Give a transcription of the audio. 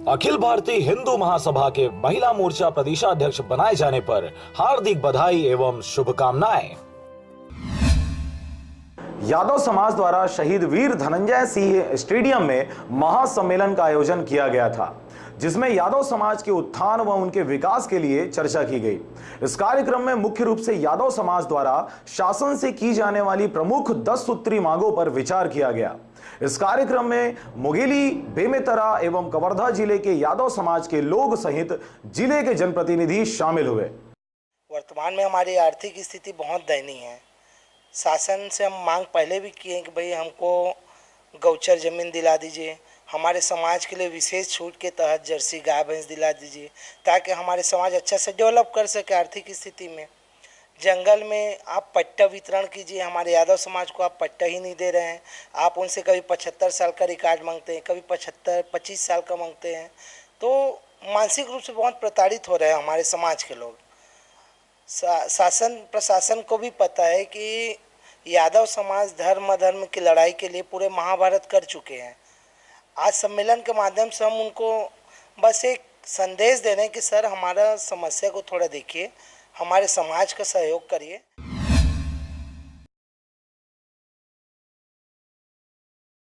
अखिल भारतीय हिंदू महासभा के महिला मोर्चा प्रदेशाध्यक्ष बनाए जाने पर हार्दिक बधाई एवं शुभकामनाएं। यादव समाज द्वारा शहीद वीर धनंजय सिंह स्टेडियम में महासम्मेलन का आयोजन किया गया था, जिसमें यादव समाज के उत्थान व उनके विकास के लिए चर्चा की गई। इस कार्यक्रम में मुख्य रूप से यादव समाज द्वारा शासन से की जाने वाली प्रमुख 10 सूत्री मांगों पर विचार किया गया। इस कार्यक्रम में मुंगेली, बेमेतरा एवं कवर्धा जिले के यादव समाज के लोग सहित जिले के जनप्रतिनिधि शामिल हुए। वर्तमान में हमारी आर्थिक स्थिति बहुत दयनीय है। शासन से हम मांग पहले भी किए हैं कि भाई हमको गौचर ज़मीन दिला दीजिए, हमारे समाज के लिए विशेष छूट के तहत जर्सी गाय भैंस दिला दीजिए, ताकि हमारे समाज अच्छा से डेवलप कर सके। आर्थिक स्थिति में जंगल में आप पट्टा वितरण कीजिए, हमारे यादव समाज को आप पट्टा ही नहीं दे रहे हैं। आप उनसे कभी 75 साल का रिकॉर्ड मांगते हैं, कभी 25 साल का मांगते हैं, तो मानसिक रूप से बहुत प्रताड़ित हो रहे हैं हमारे समाज के लोग। शासन प्रशासन को भी पता है कि यादव समाज धर्म अधर्म की लड़ाई के लिए पूरे महाभारत कर चुके हैं। आज सम्मेलन के माध्यम से हम उनको बस एक संदेश दे रहे हैं कि सर, हमारा समस्या को थोड़ा देखिए, हमारे समाज का सहयोग करिए।